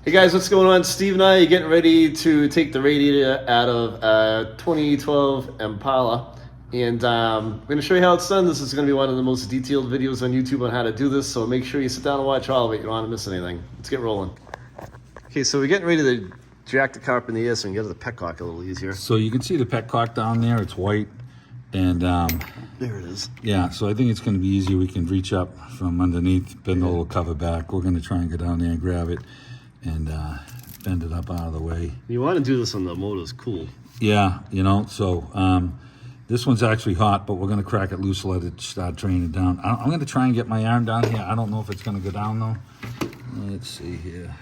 Hey guys, what's going on? Steve and I are getting ready to take the radiator out of a 2012 Impala, and I'm going to show you how it's done. This is going to be one of the most detailed videos on YouTube on how to do this, so make sure you sit down and watch all of it. You don't want to miss anything. Let's get rolling. Okay, so we're getting ready to jack the car up in the air so we can get to the petcock a little easier. So you can see the petcock down there. It's white, and There it is. yeah, so I think it's going to be easy. We can reach up from underneath, bend the little cover back. We're going to try and go down there and grab it and bend it up out of the way. You want to do this when the motor's cool. Yeah, you know, so this one's actually hot, but we're going to crack it loose, let it start draining down. I'm going to try and get my arm down here. I don't know if it's going to go down, though. Let's see here.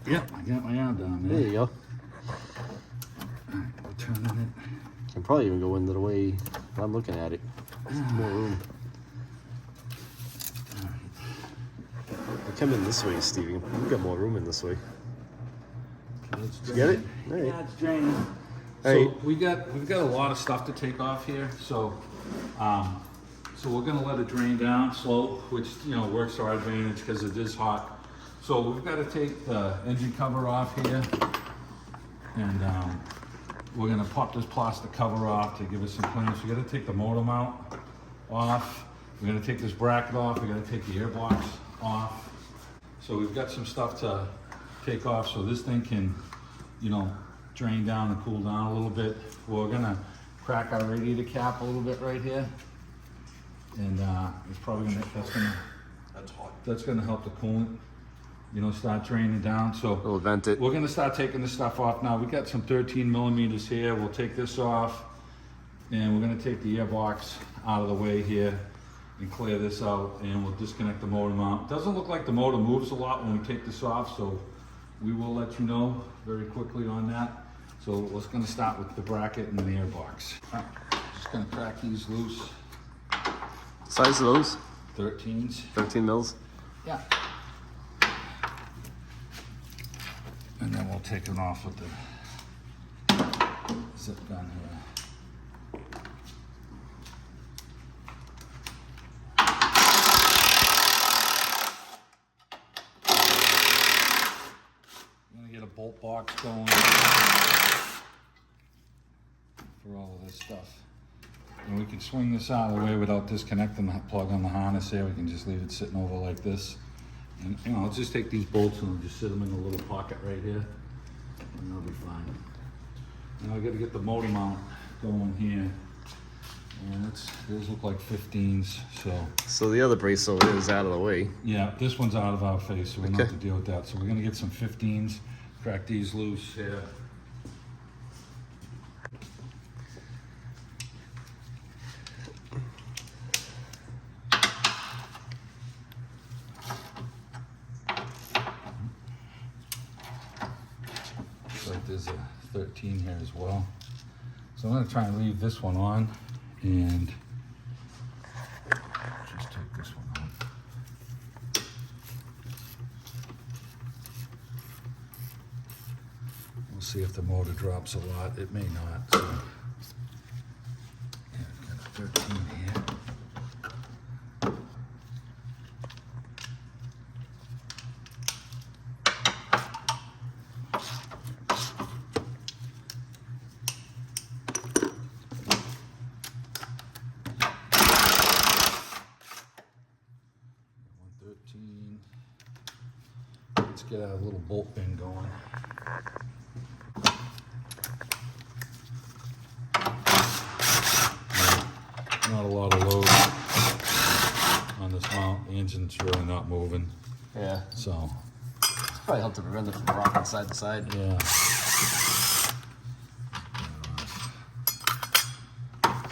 Yep, I got my arm down there. There you go. All right, we're turning it. Can probably even go into the way I'm looking at it. There's more room. Come in this way, Stevie. We've got more room in this way. Let's Get it? drain. All right. Yeah, it's draining. All So right. we've got a lot of stuff to take off here. So so we're gonna let it drain down slow, which works to our advantage because it is hot. So we've got to take the engine cover off here, and we're gonna pop this plastic cover off to give us some clearance. We got to take the motor mount off. We're gonna take this bracket off. We got to take the airbox off. So we've got some stuff to take off so this thing can, drain down and cool down a little bit. We're gonna crack our radiator cap a little bit right here, and it's probably that's gonna help the coolant, start draining down. So We'll vent it. we're gonna start taking this stuff off now. We got some 13 millimeters here. We'll take this off, and we're gonna take the airbox out of the way here and clear this out, and we'll disconnect the motor mount. It doesn't look like the motor moves a lot when we take this off, so we will let you know very quickly on that. So we're gonna start with the bracket and the airbox. Just gonna crack these loose. Size of those? 13s. 13 mils. Yeah. And then we'll take it off with the zip gun here. Bolt box going for all of this stuff. And we can swing this out of the way without disconnecting the plug on the harness there. We can just leave it sitting over like this. And I'll just take these bolts and I'll just sit them in a little pocket right here, and they'll be fine. Now I got to get the motor mount going here. And those look like 15s, So the other brace over there is out of the way. yeah, this one's out of our face, so we don't have to deal with that. So we're gonna get some 15s. Crack these loose here. Looks like there's a 13 here as well. So I'm gonna try and leave this one on and just take this one out. We'll see if the motor drops a lot. It may not. So, yeah, I've got a 13 here. Let's get our little bolt pin going. Not a lot of load on this mount. The engine's really not moving. Yeah. So, Probably help to prevent it from rocking side to side. yeah.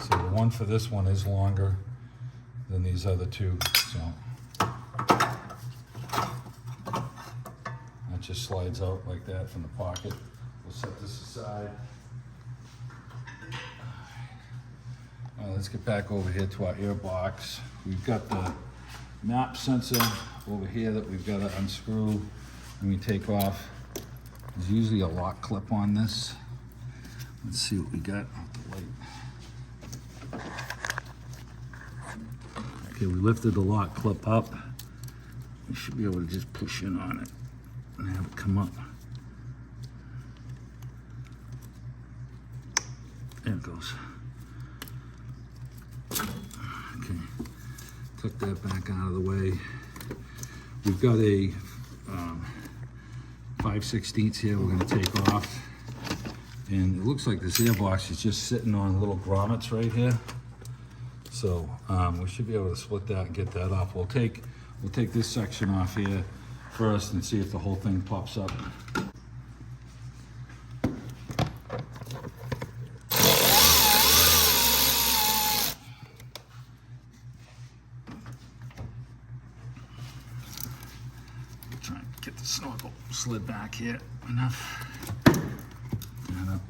So the one for this one is longer than these other two. So that just slides out like that from the pocket. We'll set this aside. All right, let's get back over here to our airbox. We've got the map sensor over here that we've got to unscrew and we take off. There's usually a lock clip on this. Let's see what we got with the light. Right Okay, we lifted the lock clip up. We should be able to just push in on it and have it come up. There it goes. Okay, tuck that back out of the way. We've got a 5/16 here we're going to take off. And it looks like this airbox is just sitting on little grommets right here. So we should be able to split that and get that off. We'll take this section off here first and see if the whole thing pops up. Try and get the snorkel slid back here enough. That up.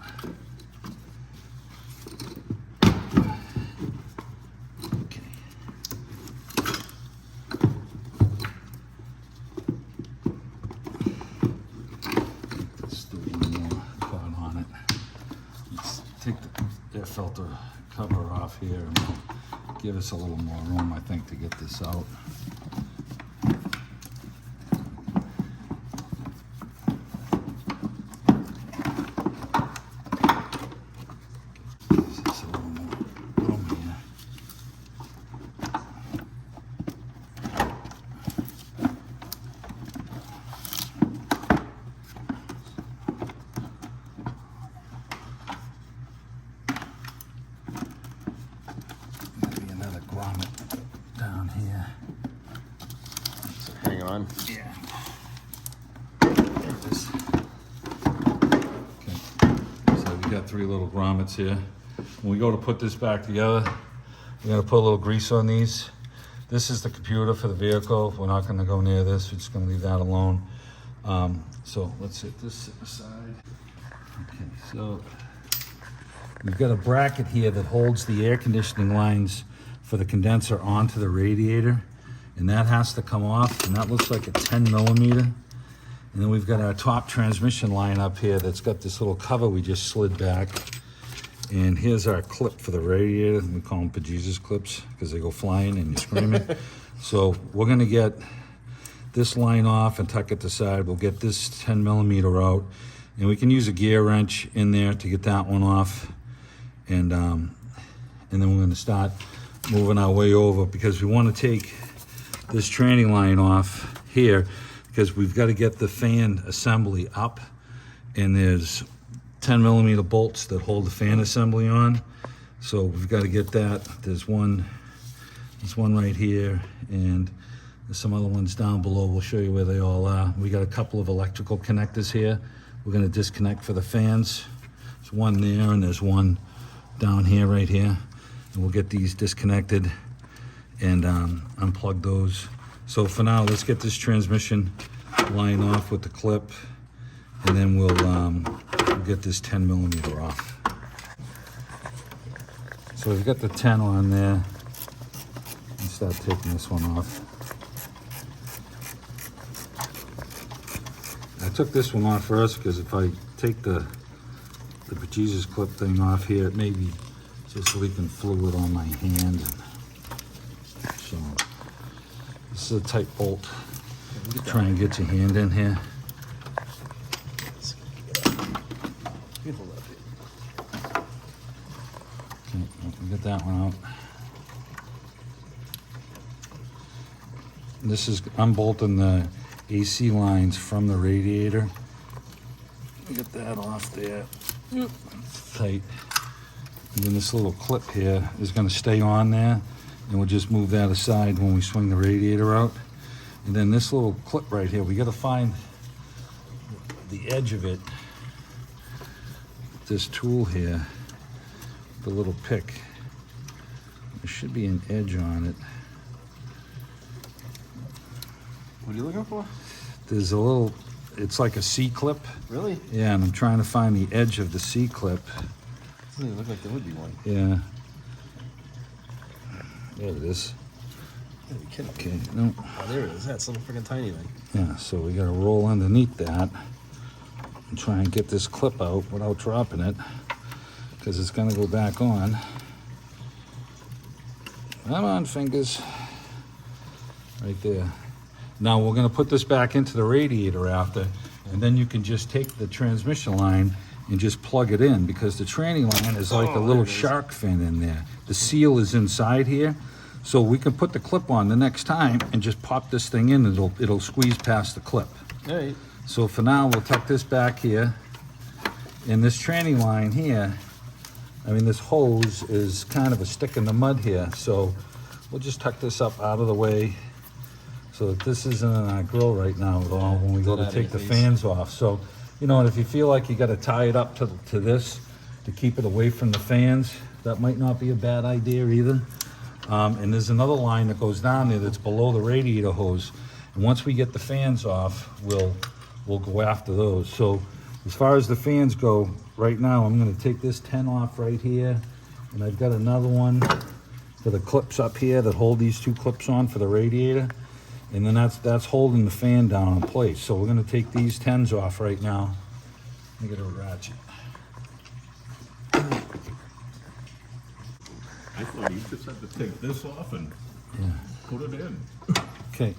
Take the air filter cover off here and we'll give us a little more room, I think, to get this out. Gives us a little more room here. Down here. So hang on. Yeah. There it is. Okay. So we got 3 little grommets here. When we go to put this back together, we're going to put a little grease on these. This is the computer for the vehicle. We're not going to go near this. We're just going to leave that alone. So let's hit this aside. Okay, so we've got a bracket here that holds the air conditioning lines for the condenser onto the radiator, and that has to come off, and that looks like a 10 millimeter. And then we've got our top transmission line up here that's got this little cover we just slid back. And here's our clip for the radiator. We call them bejesus clips because they go flying and you're screaming. So we're gonna get this line off and tuck it to the side. We'll get this 10 millimeter out, and we can use a gear wrench in there to get that one off. And then we're gonna start moving our way over because we want to take this training line off here because we've got to get the fan assembly up, and there's 10 millimeter bolts that hold the fan assembly on. So we've got to get that. There's one right here, and there's some other ones down below. We'll show you where they all are. We got a couple of electrical connectors here. We're going to disconnect for the fans. There's one there and there's one down here, right here. We'll get these disconnected and unplug those. So for now, let's get this transmission line off with the clip, and then we'll get this 10 millimeter off. So we've got the 10 on there. Let's start taking this one off. I took this one off first because if I take the bejesus clip thing off here, it may be just leaking fluid on my hand. So this is a tight bolt. Try and get your hand in here. Okay, we get that one out. This is unbolting the AC lines from the radiator. Get that off there. It's tight. And then this little clip here is going to stay on there, and we'll just move that aside when we swing the radiator out. And then this little clip right here, we got to find the edge of it. This tool here, the little pick, there should be an edge on it. What are you looking for? There's a little, it's like a C-clip. Really? Yeah, and I'm trying to find the edge of the C-clip. Doesn't even look like there would be one. Yeah. There it is. Are you kidding? Okay, no. Oh, there it is. That's a little freaking tiny thing. Yeah, so we gotta roll underneath that and try and get this clip out without dropping it, because it's gonna go back on. Come on, fingers. right there. Now we're gonna put this back into the radiator after, and then you can just take the transmission line and just plug it in, because the tranny line is like a little shark fin in there. The seal is inside here, so we can put the clip on the next time and just pop this thing in, and it'll squeeze past the clip. All right. So for now, we'll tuck this back here. And this tranny line here, I mean, this hose is kind of a stick in the mud here, so we'll just tuck this up out of the way so that this isn't in our grill right now at all when we go to take the fans off. So, you know, and if you feel like you got to tie it up to this to keep it away from the fans, that might not be a bad idea either. And there's another line that goes down there that's below the radiator hose. And once we get the fans off, we'll go after those. So as far as the fans go, right now I'm going to take this 10 off right here, and I've got another one for the clips up here that hold these two clips on for the radiator, and then that's holding the fan down in place. So we're going to take these 10s off right now. Let me get a ratchet. I thought you just had to take this off and put it in. Okay.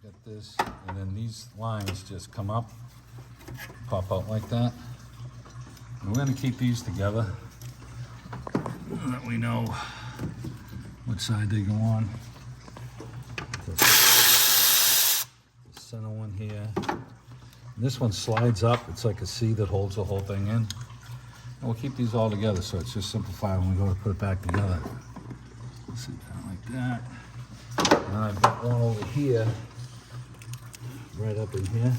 Got this, and then these lines just come up, pop out like that. And we're going to keep these together so that we know what side they go on. The center one here. And this one slides up. It's like a C that holds the whole thing in. And we'll keep these all together so it's just simplified when we go to put it back together. Sit down like that. And then I've got one over here, right up in here.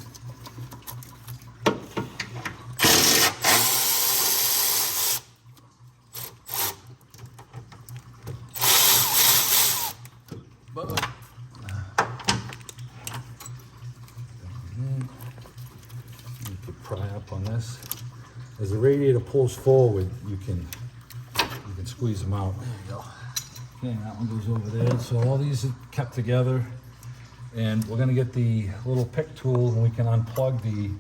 You can pry up on this. As the radiator pulls forward, you can squeeze them out. There you go. Okay, that one goes over there. So all these are kept together, and we're gonna get the little pick tool and we can unplug the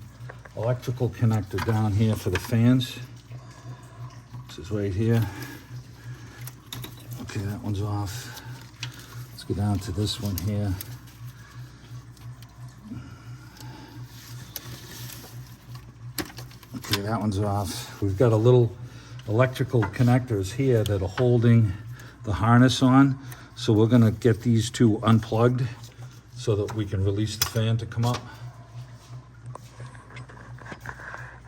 electrical connector down here for the fans. This is right here. Okay, that one's off. Let's go down to this one here. Okay, that one's off. We've got a little electrical connectors here that are holding the harness on. So we're gonna get these two unplugged so that we can release the fan to come up.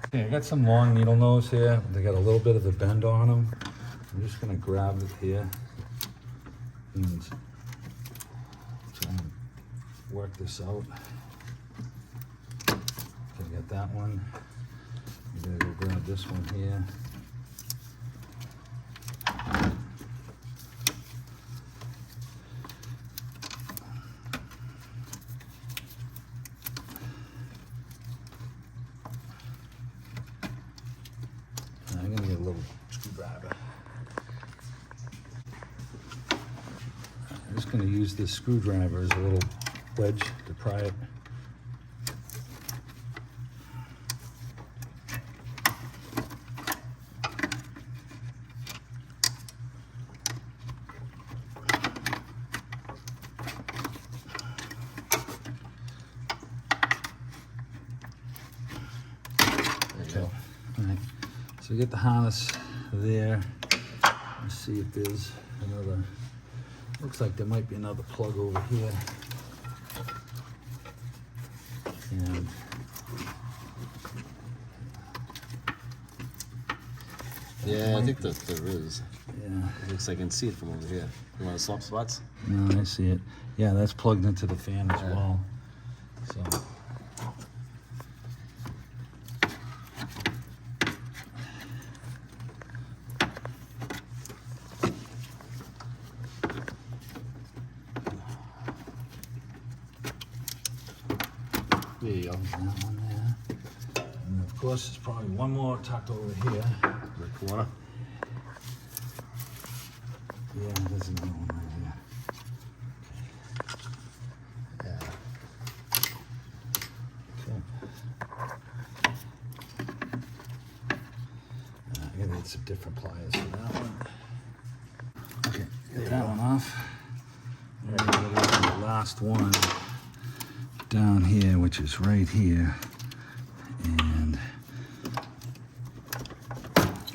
Okay, I got some long needle nose here. They got a little bit of a bend on them. I'm just gonna grab it here and try and work this out. Okay, I got that one. I'm gonna go grab this one here. I'm gonna get a little screwdriver. I'm just gonna use this screwdriver as a little wedge to pry it. So we get the harness there. Let's see if there's another, looks like there might be another plug over here. And Yeah, I think that there is. yeah, It looks like I can see it from over here. You want to swap spots? no, I see it. Yeah, that's plugged into the fan as well. So. There you go. That one there. And of course, there's probably one more tucked over here. The corner. Yeah, there's another one right here. Yeah. Okay. I'm gonna need some different pliers for that one. Okay, get that one off. And we're gonna go to the last one down here, which is right here. And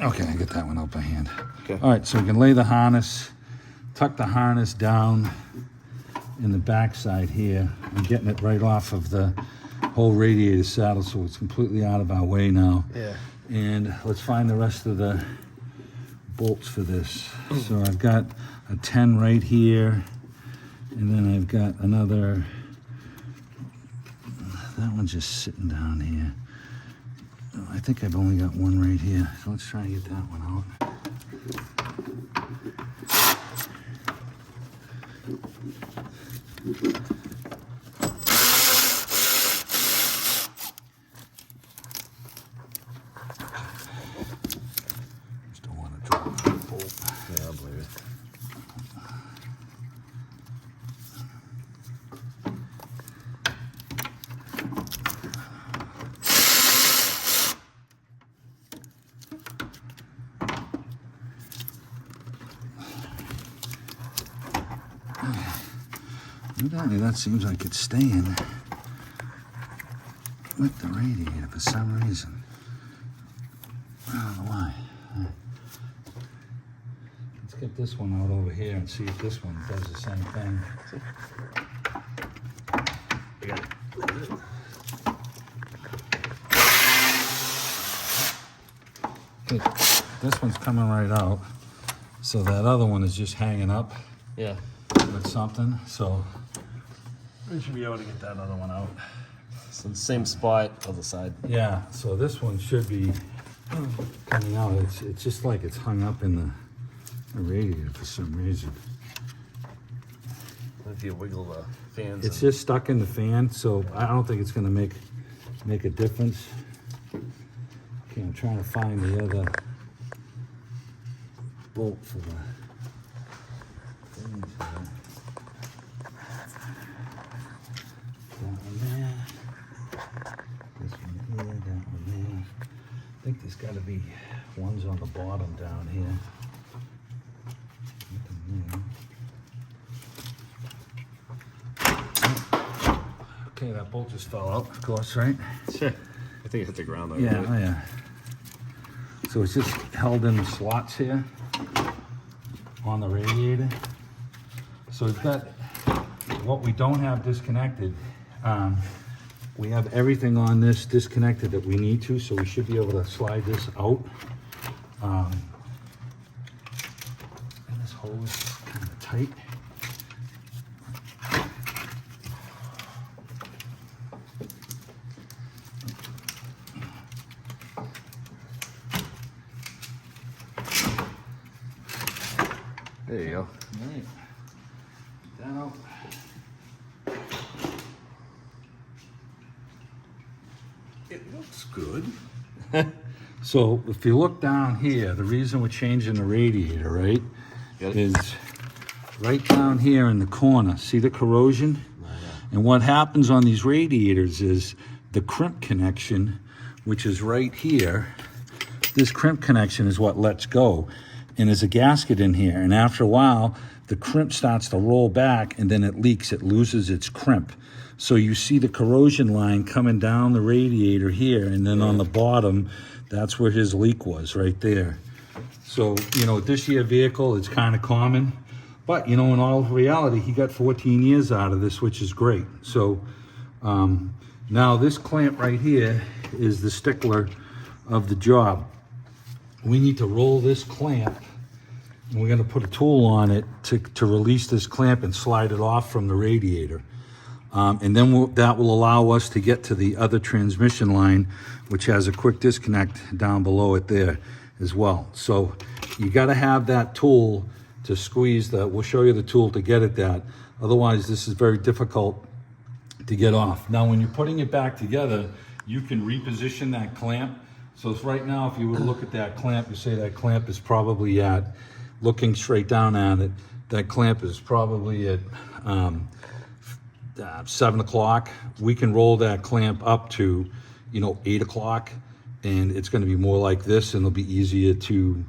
okay, I get that one out by hand. Okay. All right, so we can lay the harness, tuck the harness down in the back side here. I'm getting it right off of the whole radiator saddle, so it's completely out of our way now. Yeah. And let's find the rest of the bolts for this. So I've got a 10 right here, and then I've got another, that one's just sitting down here. I think I've only got one right here, so let's try and get that one out. Just don't want to drop the bolt. Yeah, I believe it. Evidently, that seems like it's staying with the radiator for some reason. I don't know why. Let's get this one out over here and see if this one does the same thing. Okay, this one's coming right out. So that other one is just hanging up Yeah. with something. So We should be able to get that other one out. So the same spot, other side. yeah, so this one should be coming out. It's just like it's hung up in the radiator for some reason. If you wiggle the fans. It's just stuck in the fan, so I don't think it's gonna make a difference. Okay, I'm trying to find the other bolt for the thing. That one there. This one here, that one there. I think there's gotta be ones on the bottom down here. Nothing there. Okay, that bolt just fell out, of course, right? Sure. I think it hit the ground. Though, Yeah, right? oh yeah. So it's just held in the slots here on the radiator. So it's got, what we don't have disconnected, we have everything on this disconnected that we need to, so we should be able to slide this out. And this hole is kind of tight. There you go. All right. That out. It looks good. So if you look down here, the reason we're changing the radiator, right, Got it. is right down here in the corner. See the corrosion? And what happens on these radiators is the crimp connection, which is right here, this crimp connection is what lets go. And there's a gasket in here. And after a while, the crimp starts to roll back and then it leaks, it loses its crimp. So you see the corrosion line coming down the radiator here, and then on the bottom, that's where his leak was, right there. So, you know, this year vehicle, it's kind of common. But, you know, in all reality, he got 14 years out of this, which is great. So now this clamp right here is the stickler of the job. We need to roll this clamp, and we're gonna put a tool on it to release this clamp and slide it off from the radiator. And then that will allow us to get to the other transmission line, which has a quick disconnect down below it there as well. So you gotta have that tool to squeeze that. We'll show you the tool to get at that. Otherwise, this is very difficult to get off. Now, when you're putting it back together, you can reposition that clamp. So it's right now, if you were to look at that clamp, you say that clamp is probably at, looking straight down at it, that clamp is probably at 7 o'clock. We can roll that clamp up to, 8 o'clock, and it's gonna be more like this, and it'll be easier to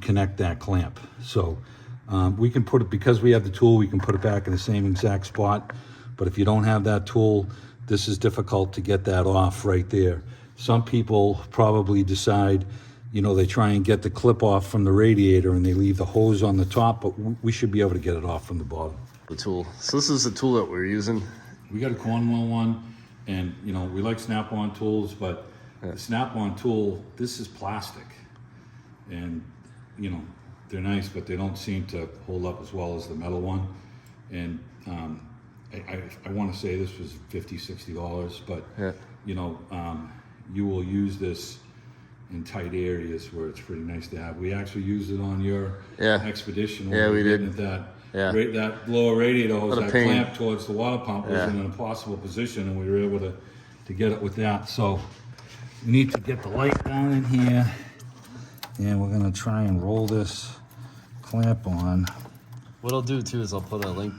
connect that clamp. So We can put it, because we have the tool, we can put it back in the same exact spot. But if you don't have that tool, this is difficult to get that off right there. Some people probably decide, you know, they try and get the clip off from the radiator and they leave the hose on the top, but we should be able to get it off from the bottom. The tool. So this is the tool that we're using. We got a Cornwell one, and you know, we like Snap-on tools, but the Snap-on tool, this is plastic. And you know, they're nice, but they don't seem to hold up as well as the metal one. And I want to say this was $50, $60, but you know, you will use this in tight areas where it's pretty nice to have. We actually used it on your expedition. Yeah, we did. That lower radiator hose, that pain. clamp towards the water pump was in an impossible position, and we were able to get it with that. So we need to get the light down in here, and we're gonna try and roll this clamp on. What I'll do too is I'll put a link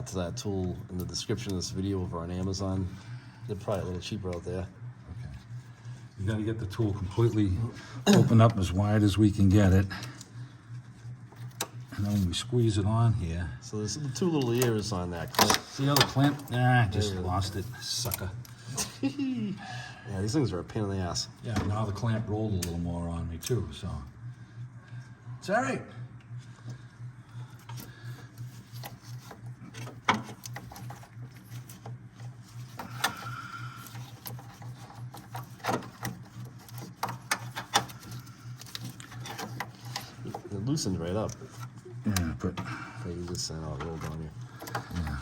to that tool in the description of this video over on Amazon. They're probably a little cheaper out there. Okay. You gotta get the tool completely open up as wide as we can get it. And then when we squeeze it on here. So there's two little ears on that clamp. See how the clamp? Nah, I just lost it, sucker. Yeah, these things are a pain in the ass. Yeah, now the clamp rolled a little more on me too, so. It's all right. It loosened right up. Yeah, but Okay, you just sent out rolled on you. yeah.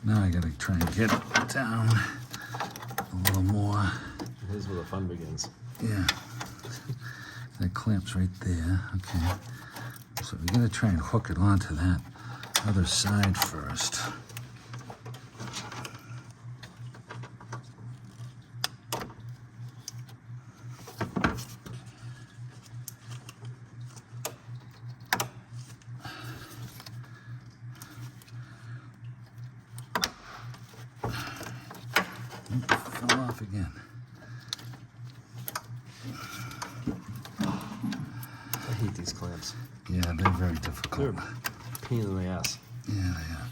Now I gotta try and get it down a little more. Here's where the fun begins. Yeah. That clamp's right there. Okay. So we gotta try and hook it onto that other side first. Fell off again. I hate these clamps. Yeah, they're very difficult. They're a pain in the ass. Yeah, yeah.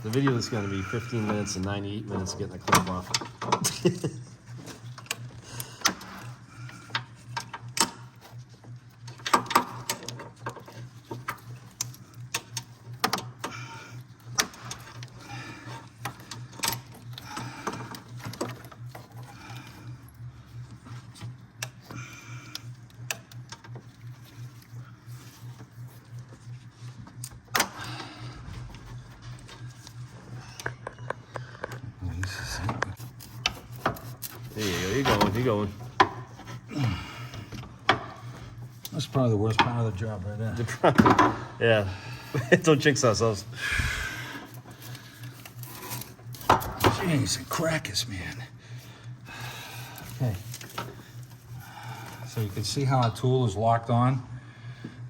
The video is going to be 15 minutes and 98 minutes of getting the clamp off. There you go. You're going. That's probably the worst part of the job right there. Yeah. Don't jinx ourselves. Jeez, and crackers, man. Okay. So you can see how our tool is locked on,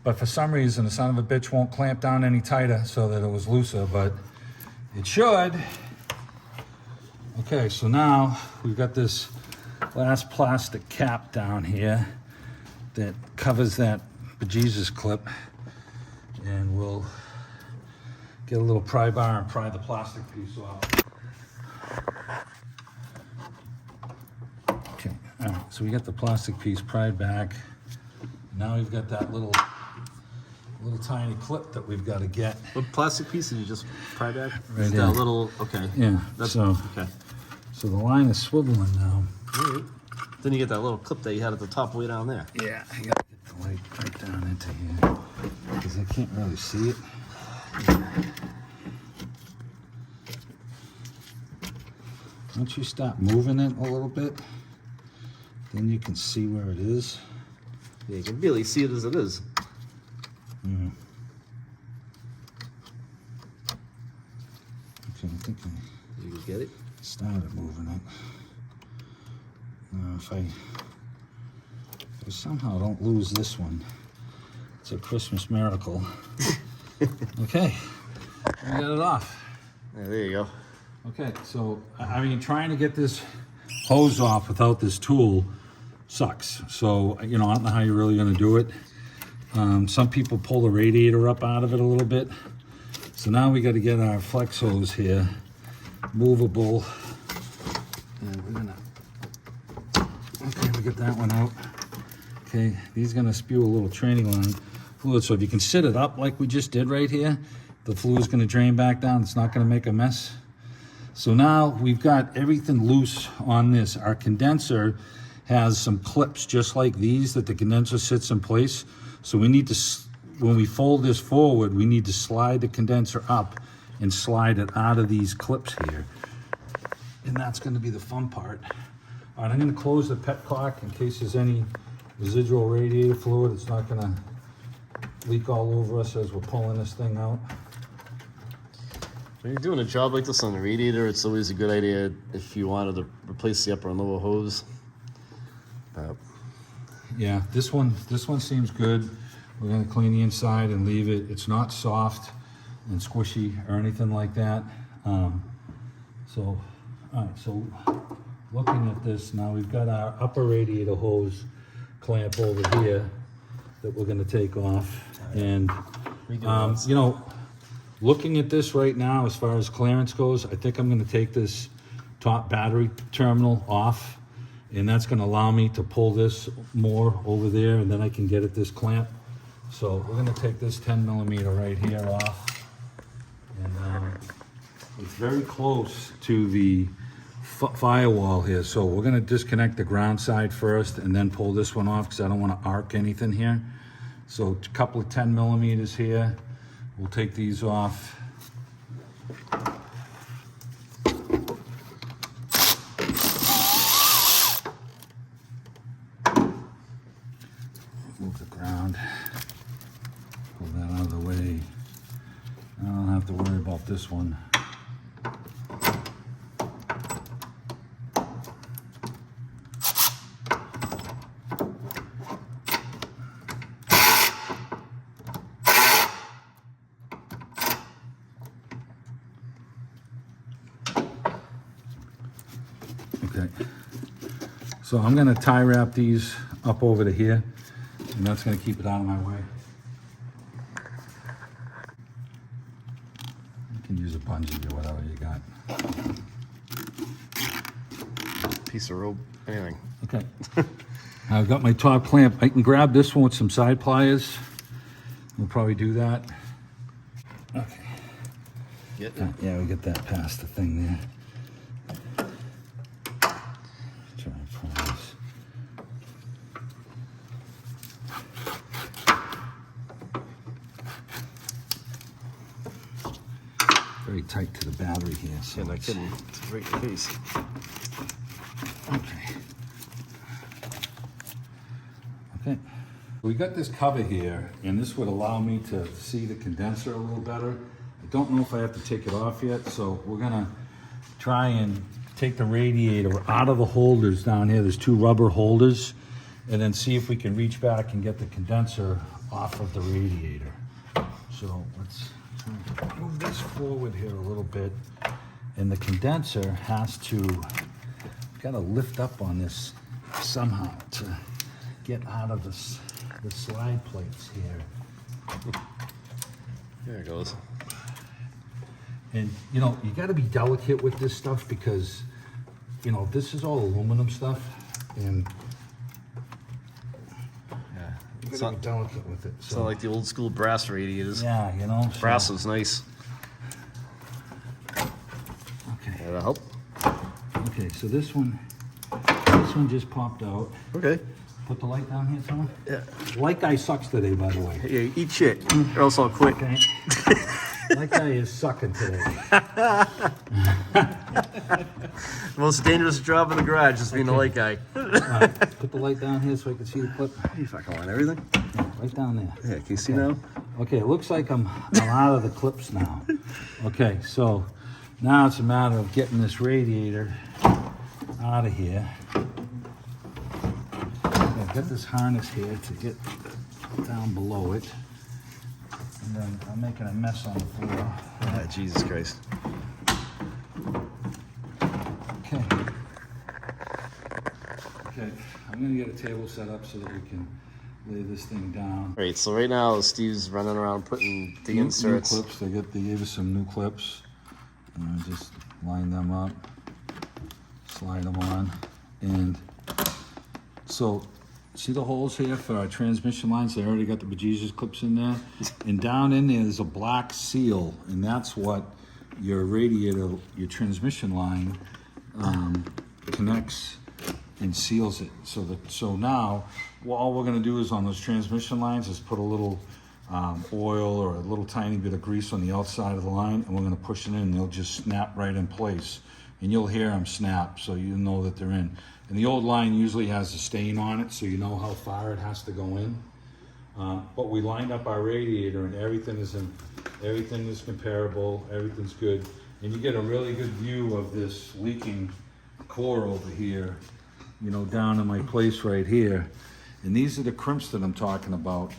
but for some reason the son of a bitch won't clamp down any tighter so that it was looser, but it should. Okay, so now we've got this last plastic cap down here that covers that bejesus clip, and we'll get a little pry bar and pry the plastic piece off. Okay, all right, so we got the plastic piece pried back. Now we've got that little tiny clip that we've got to get. What plastic piece did you just pry back? Right Is there. that a little, okay. Yeah, That's, so, okay. so the line is swiveling now. All right. Then you get that little clip that you had at the top way down there. Yeah, I gotta get the light right down into here because I can't really see it. Once you start moving it a little bit, then you can see where it is. Yeah, you can really see it as it is. Mm. Okay, I think You can get it. I started moving it. Now if I somehow don't lose this one, it's a Christmas miracle. Okay, we got it off. Yeah, there you go. Okay, so, I mean, trying to get this hose off without this tool sucks. So, you know, I don't know how you're really gonna do it. Some people pull the radiator up out of it a little bit. So now we gotta get our flex hose here, movable. And we're gonna, okay, we get that one out. Okay, these are gonna spew a little training line fluid. So if you can sit it up like we just did right here, the fluid's gonna drain back down. It's not gonna make a mess. So now we've got everything loose on this. Our condenser has some clips just like these that the condenser sits in place. So we need to, when we fold this forward, we need to slide the condenser up and slide it out of these clips here. And that's gonna be the fun part. All right, I'm gonna close the petcock in case there's any residual radiator fluid. It's not gonna leak all over us as we're pulling this thing out. When you're doing a job like this on the radiator, it's always a good idea if you wanted to replace the upper and lower hose. Yeah, this one seems good. We're gonna clean the inside and leave it. It's not soft and squishy or anything like that. So, all right, so looking at this now, we've got our upper radiator hose clamp over here that we're gonna take off. And, you know, looking at this right now, as far as clearance goes, I think I'm gonna take this top battery terminal off, and that's gonna allow me to pull this more over there, and then I can get at this clamp. So we're gonna take this 10 millimeter right here off. And it's very close to the firewall here. So we're gonna disconnect the ground side first and then pull this one off because I don't wanna arc anything here. So a couple of 10 millimeters here. We'll take these off. Move the ground. Pull that out of the way. I don't have to worry about this one. Okay, so I'm gonna tie wrap these up over to here, and that's gonna keep it out of my way. You can use a bungee or whatever you got. Piece of rope, anything. Okay, I've got my top clamp. I can grab this one with some side pliers. We'll probably do that. Okay. Get it. Yeah, we get that past the thing there. Try and pull this. Very tight to the battery here. So Yeah, no kidding. It's right in the face. Okay. Okay. We got this cover here, and this would allow me to see the condenser a little better. I don't know if I have to take it off yet, so we're gonna try and take the radiator out of the holders down here. There's two rubber holders, and then see if we can reach back and get the condenser off of the radiator. So let's try and move this forward here a little bit, and the condenser has to, gotta lift up on this somehow to get out of this, the slide plates here. There it goes. And you know, you got to be delicate with this stuff because, you know, this is all aluminum stuff, and Yeah. you It's got to not, be delicate with it. it's So not like the old school brass radiators. yeah, you know. Brass So, is nice. okay. That'll help. Okay. So this one just popped out. Okay. Put the light down here, someone. Yeah. Light guy sucks today, by the way. Yeah, eat shit, or else I'll quit. Okay. Light guy is sucking today. Most dangerous job in the garage is being a light guy. Put the light down here so I can see the clip. You fucking want everything? Yeah, right down there. Yeah, can you see now? Okay, it looks like I'm out of the clips now. Okay, so now it's a matter of getting this radiator out of here. I've got this harness here to get down below it. And then I'm making a mess on the floor. Ah, Jesus Christ. Okay, I'm gonna get a table set up so that we can lay this thing down. All right, so right now Steve's running around putting the inserts. New clips. They gave us some new clips. And I just line them up, slide them on, and so see the holes here for our transmission lines? They already got the bejesus clips in there, and down in there is a black seal, and that's what your radiator, your transmission line connects and seals it. So now, well, all we're gonna do is on those transmission lines is put a little oil or a little tiny bit of grease on the outside of the line, and we're gonna push it in, and they'll just snap right in place. And you'll hear them snap, so you know that they're in. And the old line usually has a stain on it, so you know how far it has to go in. But we lined up our radiator, and everything is comparable, everything's good. And you get a really good view of this leaking core over here, you know, down in my place right here. And these are the crimps that I'm talking about,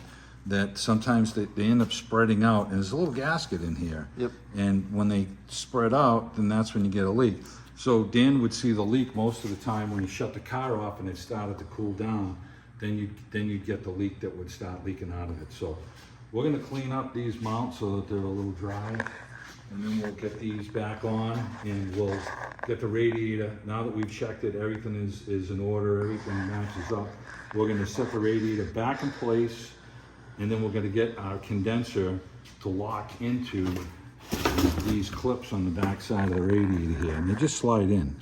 that sometimes they end up spreading out, and there's a little gasket in here. Yep. And when they spread out, then that's when you get a leak. So Dan would see the leak most of the time when you shut the car off and it started to cool down, then you'd get the leak that would start leaking out of it. So we're gonna clean up these mounts so that they're a little dry, and then we'll get these back on, and we'll get the radiator. Now that we've checked it, everything is in order, everything matches up. We're gonna set the radiator back in place, and then we're gonna get our condenser to lock into these clips on the back side of the radiator here, and they just slide in.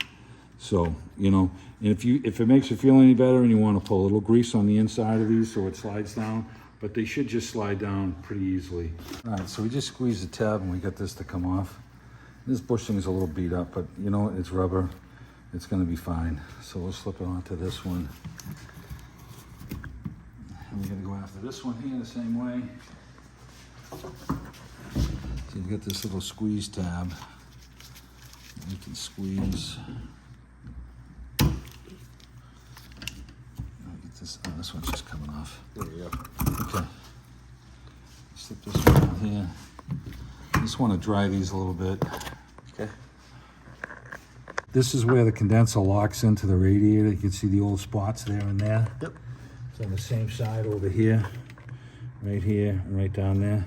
So, you know, and if it makes you feel any better and you want to pull a little grease on the inside of these so it slides down, but they should just slide down pretty easily. All right, so we just squeeze the tab and we get this to come off. This bushing is a little beat up, but you know, it's rubber. It's gonna be fine. So we'll slip it onto this one. And we're gonna go after this one here the same way. So you get this little squeeze tab. You can squeeze. This one's just coming off. There you go. Okay. Slip this one out here. I just want to dry these a little bit. Okay. This is where the condenser locks into the radiator. You can see the old spots there and there. Yep. It's on the same side over here, and right down there.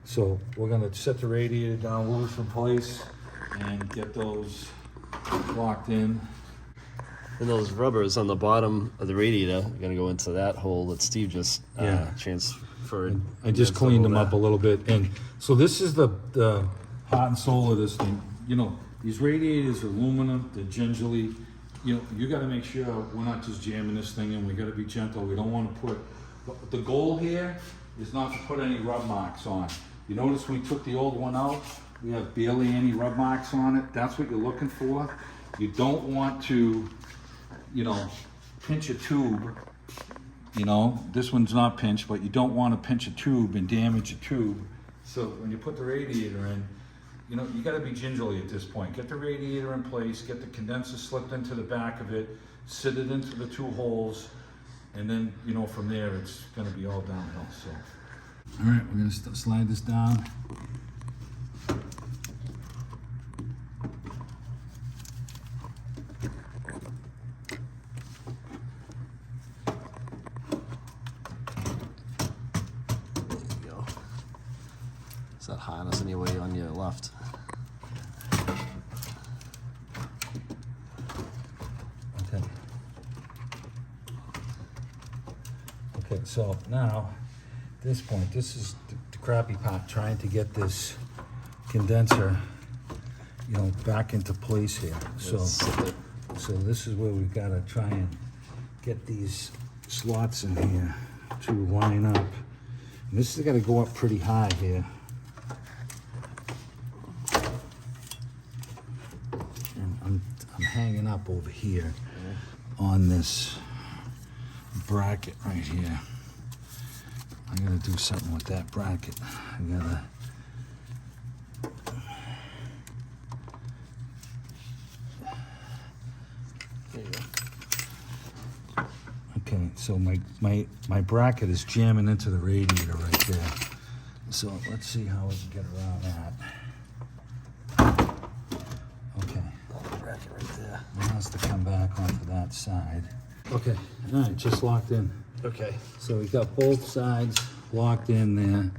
So we're gonna set the radiator down loose in place and get those locked in. And those rubbers on the bottom of the radiator are gonna go into that hole that Steve just transferred. I just cleaned them up a little bit. And so this is the heart and soul of this thing. You know, these radiators are aluminum, they're gingerly, you know, you gotta make sure we're not just jamming this thing in. We gotta be gentle. We don't wanna put, the goal here is not to put any rub marks on. You notice we took the old one out, we have barely any rub marks on it. That's what you're looking for. You don't want to, you know, pinch a tube. You know, this one's not pinched, but you don't want to pinch a tube and damage a tube. So when you put the radiator in, you know, you got to be gingerly at this point. Get the radiator in place, get the condenser slipped into the back of it, sit it into the two holes, and then, you know, from there it's going to be all downhill. So, all right, we're going to slide this down. Is that harness anyway on your left? Okay. Okay, so now, at this point, this is the crappy part, trying to get this condenser, you know, back into place here. So this is where we've got to try and get these slots in here to line up. And this has got to go up pretty high here. And I'm hanging up over here on this bracket right here. I gotta do something with that bracket. I gotta. There you go. Okay, so my bracket is jamming into the radiator right there. So let's see how we can get around that. Okay. Bracket right there. Now has to come back onto that side. Okay, all right, just locked in. Okay. So we got both sides locked in there.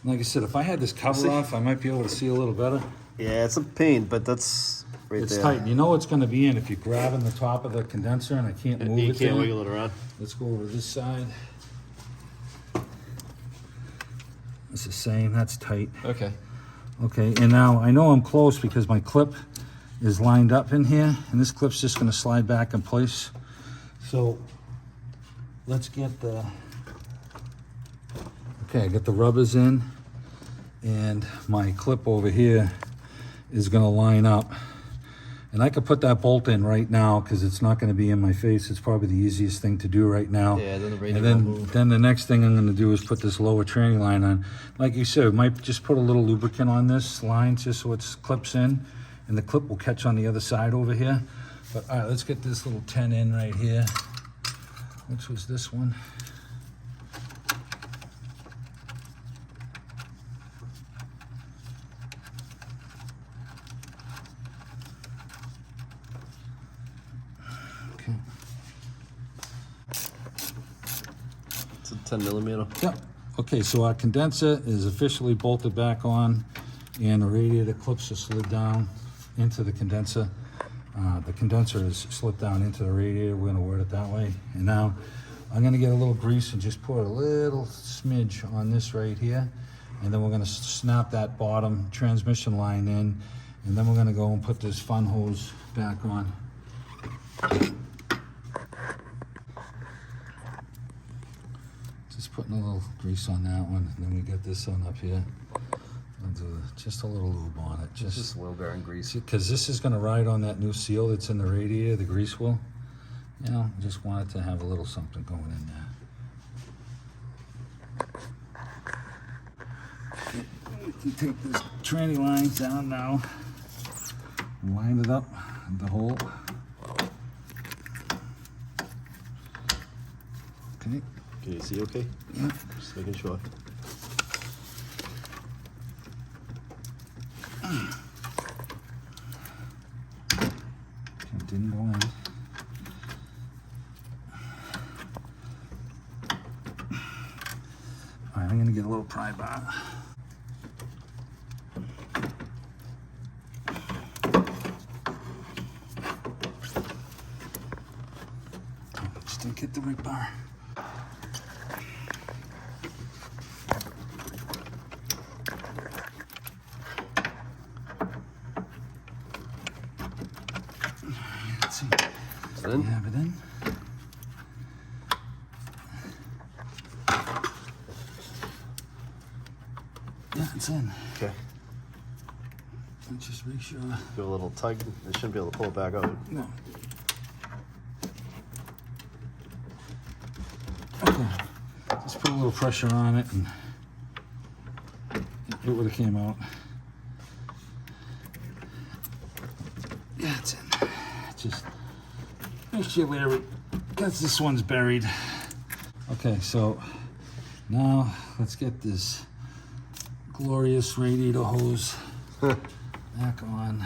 Like I said, if I had this cover off, I might be able to see a little better. Yeah, it's a pain, but that's right It's there. tight. You know it's going to be in if you're grabbing the top of the condenser, and I can't move You it can't there. wiggle it around. Let's go over to this side. It's the same. That's tight. Okay. Okay, and now I know I'm close because my clip is lined up in here, and this clip's just going to slide back in place. So let's get the... Okay, I got the rubbers in, and my clip over here is going to line up. And I could put that bolt in right now because it's not going to be in my face. It's probably the easiest thing to do right now. Yeah, then the radiator and will move. then the next thing I'm going to do is put this lower tranny line on. Like you said, might just put a little lubricant on this line just so it clips in, and the clip will catch on the other side over here. But all right, let's get this little 10 in right here. Which was this one? Okay. It's a 10 millimeter. Yep. Okay, so our condenser is officially bolted back on, and the radiator clips are slid down into the condenser. The condenser is slipped down into the radiator. We're going to word it that way. And now I'm going to get a little grease and just pour a little smidge on this right here. And then we're going to snap that bottom transmission line in. And then we're going to go and put this fun hose back on. Just putting a little grease on that one. And then we get this one up here. I'll do just a little lube on it. Just wheel bearing grease. Because this is going to ride on that new seal that's in the radiator, the grease will. You know, just want it to have a little something going in there. We can take this tranny line down now, line it up, the hole. Okay. Can you see okay? Yeah. Just making sure. It didn't go in. All right, I'm gonna get a little pry bar. Just didn't get the right bar. Let's see. In? You have it in. Yeah, it's in. Okay. Let's just make sure. Do a little tug. It shouldn't be able to pull it back out. No. Okay. Just put a little pressure on it and it would have came out. Yeah, it's in. Just make sure Larry gets this one's buried. Okay, so now let's get this glorious radiator hose back on.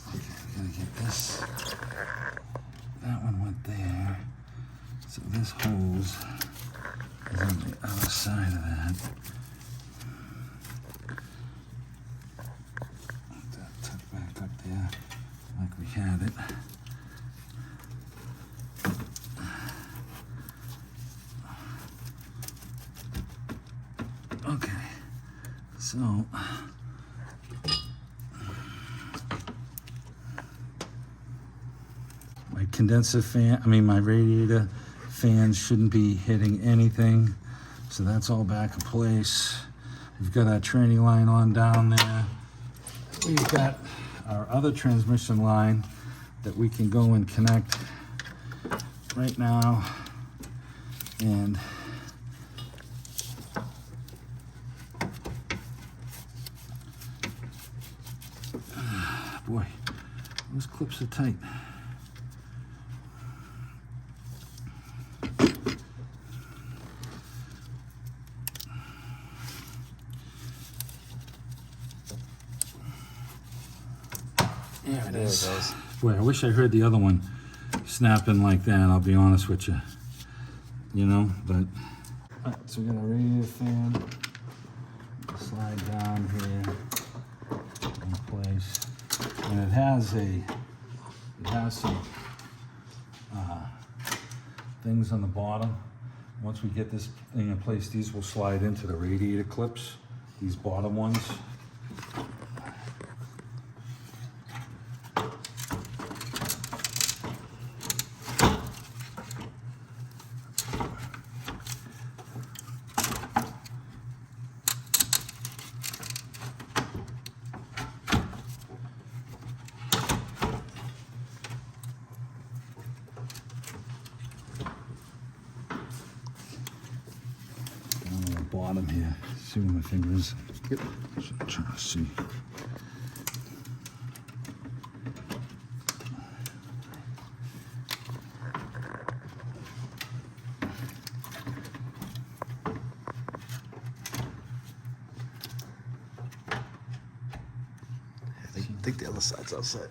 Okay, I gotta get this. That one went there. So this hose is on the other side of that. Let that tuck back up there like we had it. Okay, so my condenser fan, my radiator fans shouldn't be hitting anything. So that's all back in place. We've got our tranny line on down there. We've got our other transmission line that we can go and connect right now. And boy, those clips are tight. There it There it is. goes. Boy, I wish I heard the other one snapping like that, I'll be honest with you. You know, but... Alright, so we got a radiator fan. Slide down here in place. And it has some things on the bottom. Once we get this thing in place, these will slide into the radiator clips, these bottom ones. Bottom here. See where my finger is? Yep. So I'm trying to see. I think the other side's outside.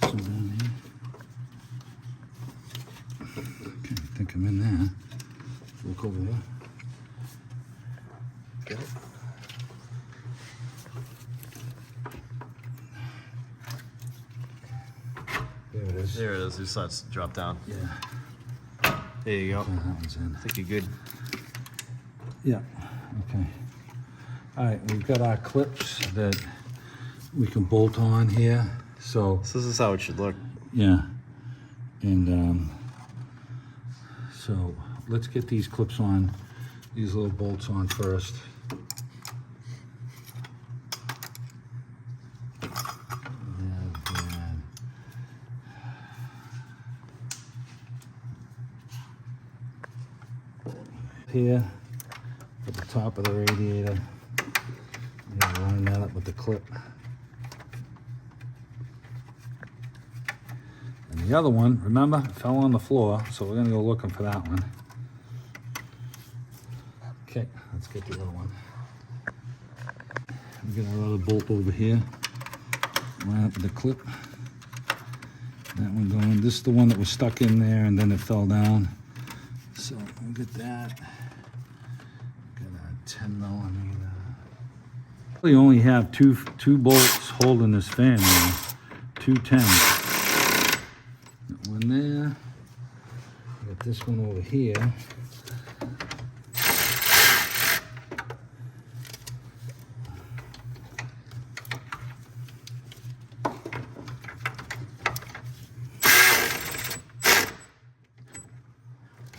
Some down here. Okay, I think I'm in there. Look over there. Get it? There it is. There it is. Just let's drop down. Yeah. There you go. Okay, that one's in. I think you're good. Yeah. Okay. All right, we've got our clips that we can bolt on here. So So this is how it should look. yeah, and so let's get these clips on, these little bolts on first. Here at the top of the radiator, and line that up with the clip. And the other one, remember, fell on the floor, so we're gonna go looking for that one. Okay, let's get the other one. We got our other bolt over here, line up with the clip. That one going, this is the one that was stuck in there and then it fell down. So we'll get that. Got a 10 millimeter. We only have two bolts holding this fan now. 2 10s. One there. Got this one over here.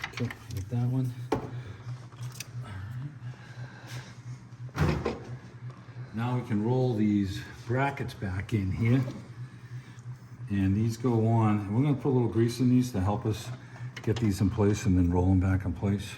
Okay, get that one. Now we can roll these brackets back in here. And these go on. And we're going to put a little grease in these to help us get these in place and then roll them back in place.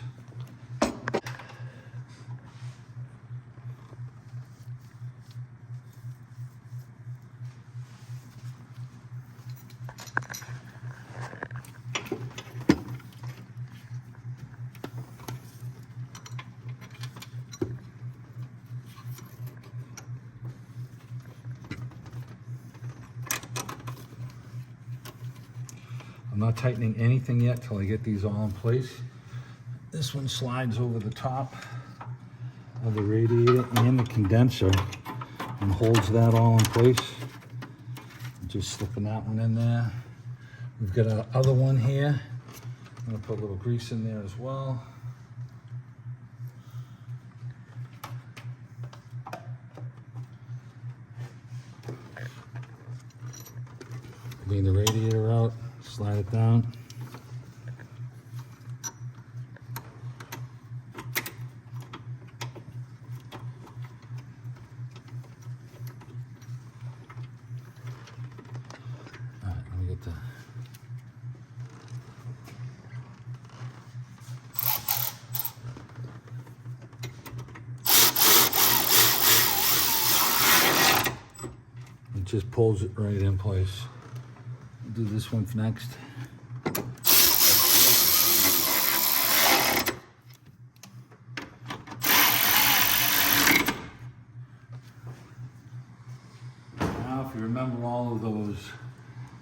I'm not tightening anything yet till I get these all in place. This one slides over the top of the radiator and the condenser and holds that all in place. Just slipping that one in there. We've got our other one here. I'm gonna put a little grease in there as well. Lean the radiator out. Slide it down. All right, let me get the... It just pulls it right in place. Do this one next.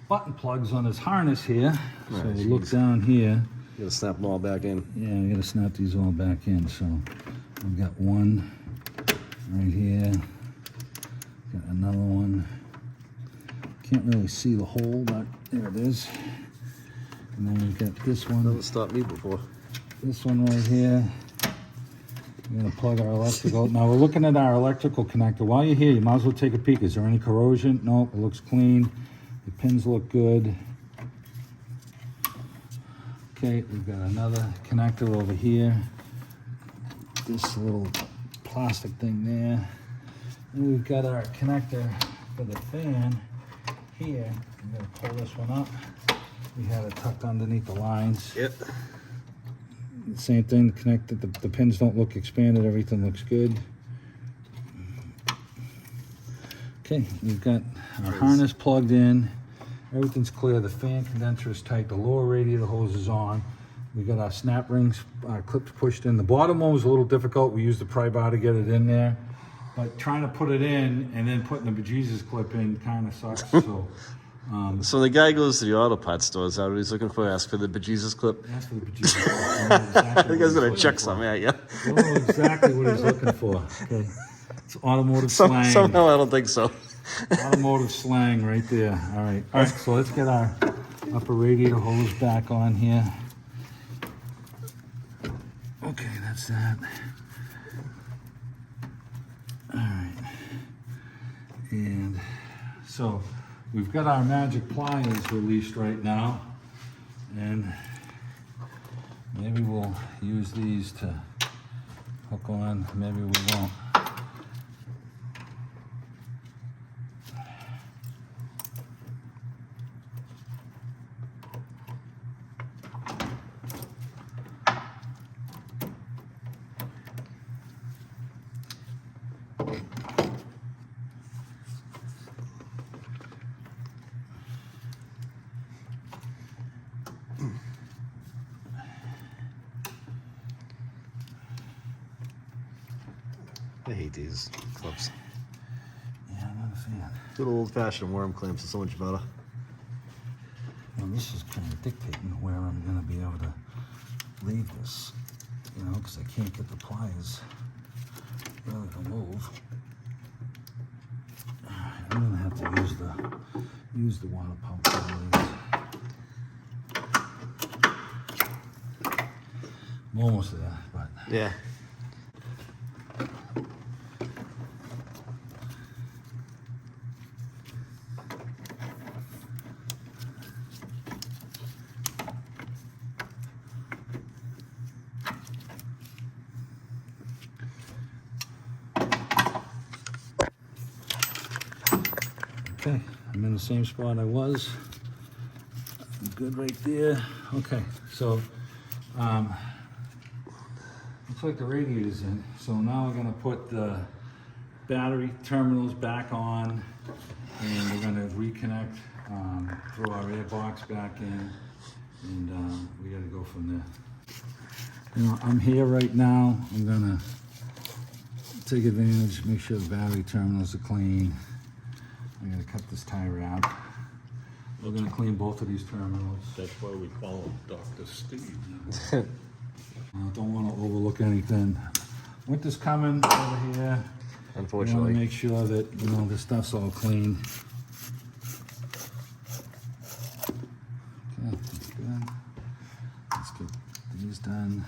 button plugs on this harness here. So Right, we look down here. You gotta snap them all back in. Yeah, we gotta snap these all back in. So we've got one right here. Got another one. Can't really see the hole, but there it is. And then we've got this one. Doesn't stop me before. This one right here. We're gonna plug our electrical. Now we're looking at our electrical connector. While you're here, you might as well take a peek. Is there any corrosion? No, it looks clean. The pins look good. Okay, we've got another connector over here. This little plastic thing there. And we've got our connector for the fan here. I'm gonna pull this one up. We had it tucked underneath the lines. Yep. Same thing, connected. The pins don't look expanded. Everything looks good. Okay, we've got our harness plugged in. Everything's clear. The fan condenser is tight. The lower radiator hose is on. We got our snap rings clips pushed in. The bottom one was a little difficult. We used the pry bar to get it in there. But trying to put it in and then putting the bejesus clip in kind of sucks. So the guy goes to the auto parts store. Is that what he's looking for? Ask for the bejesus clip. That's for the bejesus clip. I know exactly The guy's what gonna he's check looking something for. at you. I know exactly what he's looking for. Okay. It's automotive slang. Somehow I don't think so. Automotive slang right there. All right. All right. So let's get our upper radiator hose back on here. Okay, that's that. All right. And so we've got our magic pliers released right now. And maybe we'll use these to hook on. Maybe we won't. I hate these clips. Yeah, I'm not a fan. Good old-fashioned worm clamps are so much better. Well, this is kind of dictating where I'm going to be able to leave this, you know, because I can't get the pliers really to move. All right, I'm going to have to use the water pump for these. I'm almost there, but Yeah. okay, I'm in the same spot I was. I'm good right there. Okay, so looks like the radiator's in. So now we're gonna put the battery terminals back on, and we're gonna reconnect, throw our airbox back in, and we gotta go from there. You know, I'm here right now. I'm gonna take advantage, make sure the battery terminals are clean. I'm gonna cut this tie wrap. We're gonna clean both of these terminals. That's why we call him Dr. Steve. I don't want to overlook anything. Winter's coming over here. We want Unfortunately. to make sure that, you know, the stuff's all clean. Okay, that's good. Let's get these done.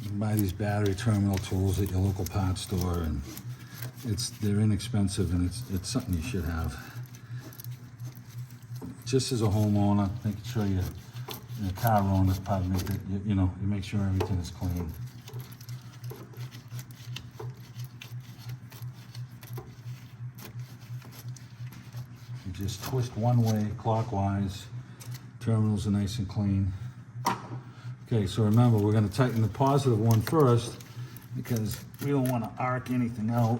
You can buy these battery terminal tools at your local parts store, and they're inexpensive, and it's something you should have. Just as a homeowner, making sure your car owner, pardon me, that you know, you make sure everything is clean. You just twist one way clockwise, terminals are nice and clean. Okay, so remember, we're going to tighten the positive one first because we don't want to arc anything out.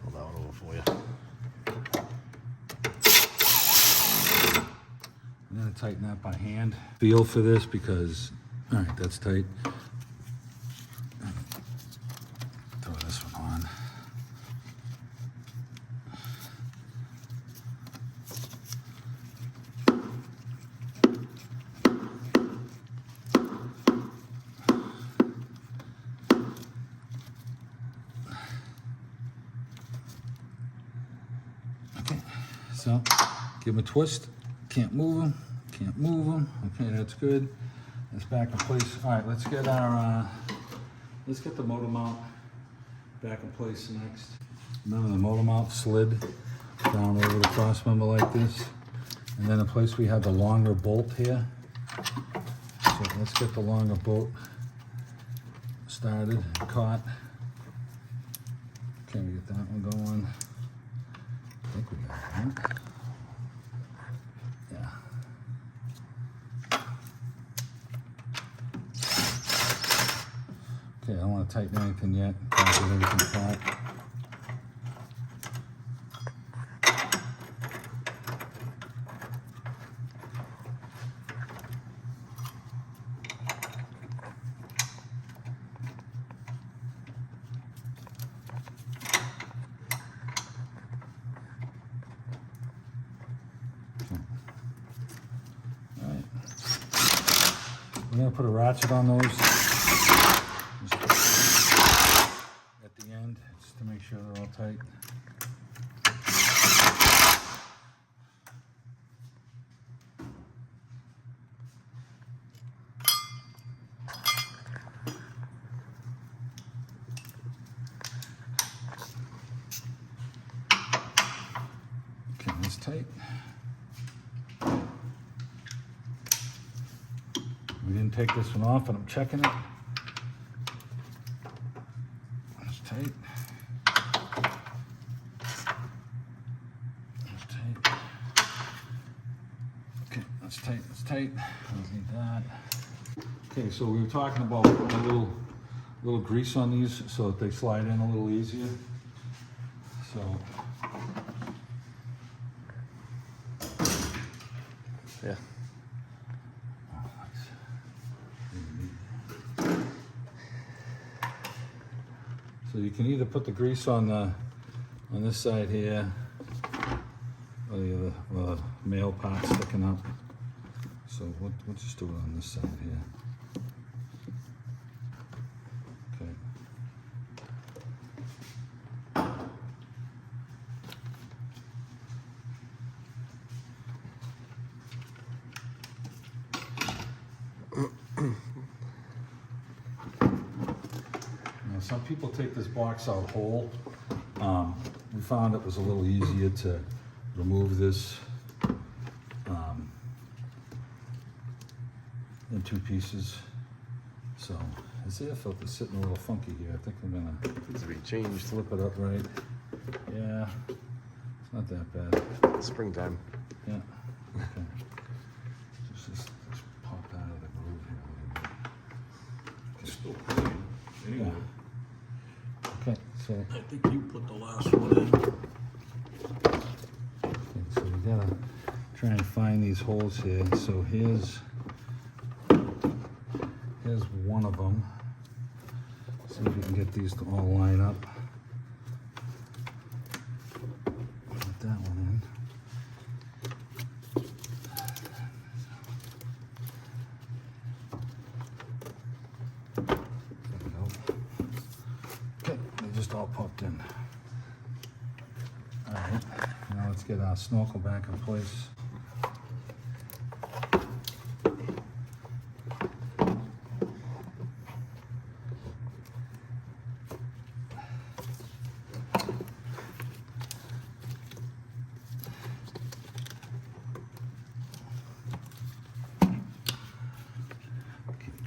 Hold that one over for you. I'm going to tighten that by hand. Feel for this because, all right, that's tight. So, give them a twist. Can't move them. Can't move them. Okay, that's good. It's back in place. All right, let's get the motor mount back in place next. Remember the motor mount slid down over the cross member like this. And then in place we have the longer bolt here. So let's get the longer bolt started and caught. Can we get that one going? I think we got that. Yeah. Okay, I don't want to tighten anything yet. Can't get everything caught. We're going to put a ratchet on those at the end, just to make sure they're all tight. Okay, that's tight. We didn't take this one off, and I'm checking it. It's tight. It's tight. Okay, that's tight. That's tight. Don't need that. Okay, so we were talking about putting a little grease on these so that they slide in a little easier. So. Yeah. So you can either put the grease on this side here, or the other male part sticking up. So we'll just do it on this side here. Okay. Now, some people take this box out whole. We found it was a little easier to remove this in two pieces. So this air filter's sitting a little funky here. I think I'm gonna Needs to be changed. flip it up right. Yeah, it's not that bad. Springtime. Yeah. Okay. Just pop out of the groove here a little bit. It's still clean. Anyway, Okay, so I think you put the last one in. okay, so we gotta try and find these holes here. So here's one of them. See if we can get these to all line up. Put that one in. There we go. Okay, they just all popped in. All right, now let's get our snorkel back in place.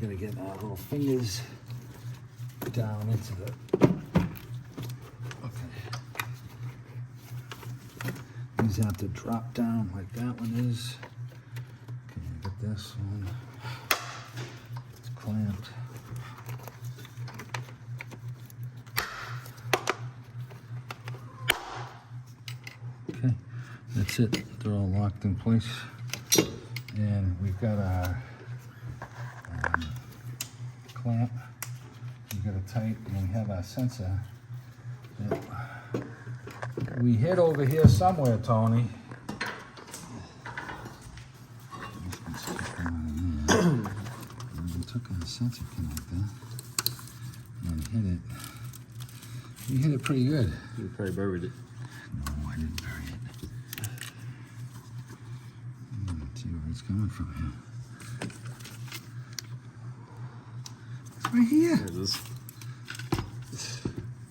Gonna get our little fingers down into the. Okay. These have to drop down like that one is. Okay, get this one. It's clamped. Okay, that's it. They're all locked in place. And we've got our clamp. We got it tight, and we have our sensor that we hid over here somewhere, Tony. We took our sensor connector and hit it. We hit it pretty good. You probably buried it. No, I didn't bury it. coming from here? It's right here. There it is.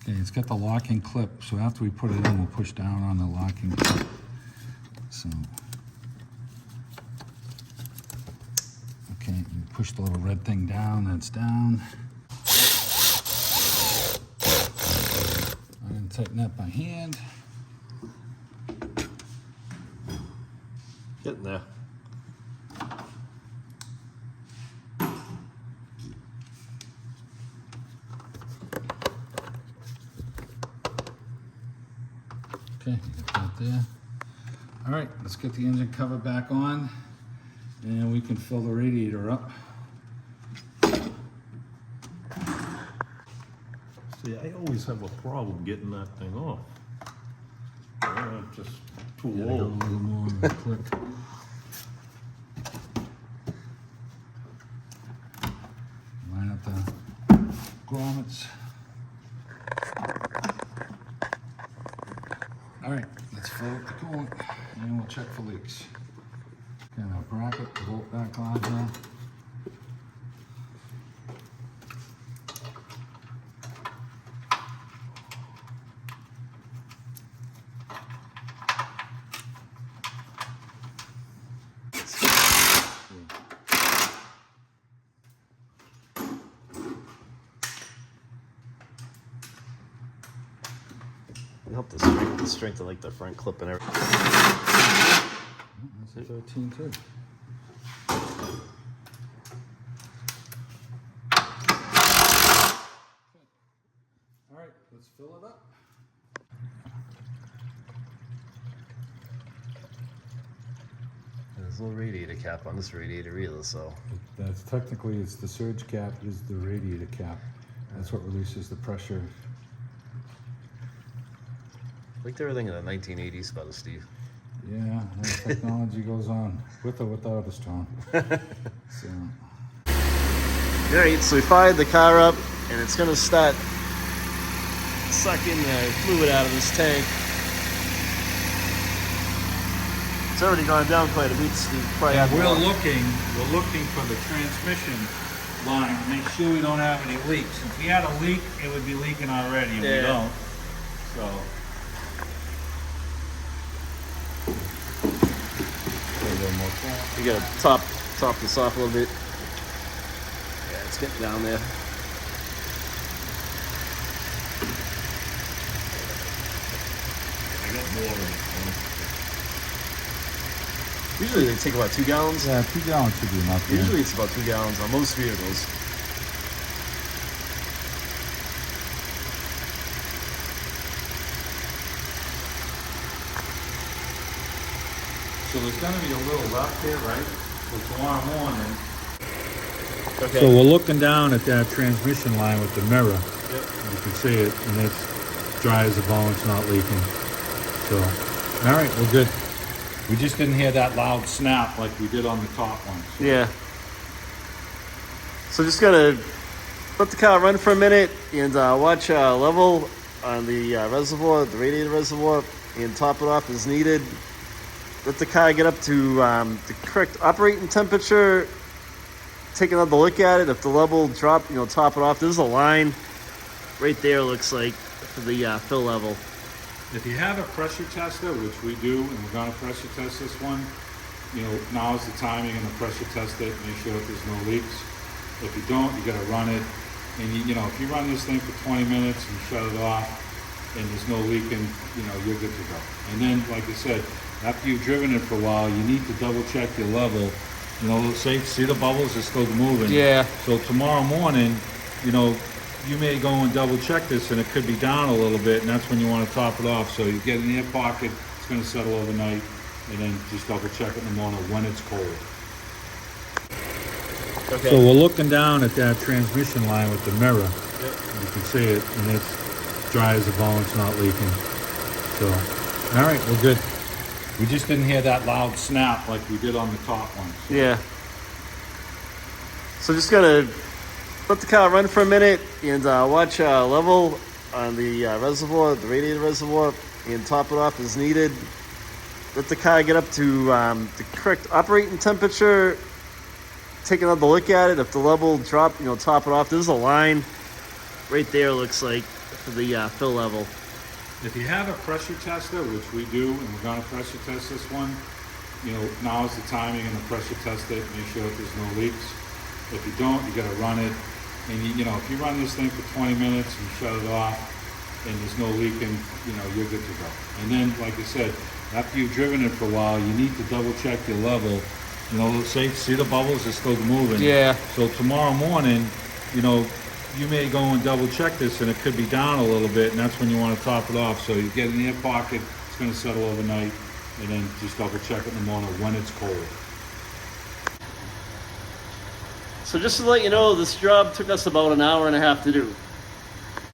Okay, it's got the locking clip, so after we put it in, we'll push down on the locking clip. So, okay, you push the little red thing down, that's down. I'm gonna tighten that by hand. Getting there. Okay, got that there. All right, let's get the engine cover back on and we can fill the radiator up. See, I always have a problem getting that thing off. Just too Gotta go a old. little more on the click. Line up the grommets. All right, let's fill up the coolant and we'll check for leaks. Kind of bracket the bolt back on here. It helped the strength of like the front clip and everything. That's a 13 too. All right, let's fill it up. There's a little radiator cap on this radiator either, so. That's technically, it's the surge cap is the radiator cap. That's what releases the pressure. Liked everything in the 1980s about it, Steve. Yeah, as technology goes on, with or without a storm. So, Alright, so we fired the car up and it's gonna start sucking the fluid out of this tank. It's already gone down quite a bit, Steve. Probably yeah, have we're more. looking for the transmission line, make sure we don't have any leaks. If we had a leak, it would be leaking already, and we Yeah. don't. So. A little more coolant. You gotta top this off a little bit. Yeah, it's getting down there. I got more in it. Usually they take about 2 gallons. Yeah, 2 gallons should be enough. Usually it's about 2 gallons on most vehicles. So there's gonna be a little left here, right? For tomorrow morning. Okay. So we're looking down at that transmission line with the mirror. Yep. You can see it, and it's dry as a bone, it's not leaking. So, all right, we're good. We just didn't hear that loud snap like we did on the top one. So. Yeah. So just gonna let the car run for a minute and watch level on the reservoir, the radiator reservoir, and top it off as needed. Let the car get up to the correct operating temperature. Take another look at it. If the level drop, top it off. There's a line right there, looks like, for the fill level. If you have a pressure tester, which we do, and we're gonna pressure test this one, now's the time you're gonna pressure test it, make sure that there's no leaks. If you don't, you gotta run it. And if you run this thing for 20 minutes and shut it off, and there's no leaking, you're good to go. And then, like I said, after you've driven it for a while, you need to double check your level. See the bubbles are still moving. Yeah. So tomorrow morning, you may go and double check this and it could be down a little bit, and that's when you want to top it off. So you get it in your pocket, it's going to settle overnight, and then just double check it in the morning when it's cold. Okay. So we're looking down at that transmission line with the mirror. Yep. You can see it, and it's dry as a bone, it's not leaking. So, all right, we're good. We just didn't hear that loud snap like we did on the top one. So. Yeah. So just gonna let the car run for a minute and watch level on the reservoir, the radiator reservoir, and top it off as needed. let the car get up to the correct operating temperature. Take another look at it. If the level drop, top it off. There's a line right there, looks like, for the fill level. If you have a pressure tester, which we do, and we're gonna pressure test this one, now is the time you're gonna pressure test it, make sure that there's no leaks. If you don't, you gotta run it. And if you run this thing for 20 minutes and shut it off, and there's no leaking, you're good to go. And then, like I said, after you've driven it for a while, you need to double check your level. See the bubbles are still moving. Yeah. So tomorrow morning, you may go and double check this and it could be down a little bit, and that's when you want to top it off. So you get it in your pocket, it's going to settle overnight, and then just double check it in the morning when it's cold. So just to let you know, this job took us about an hour and a half to do.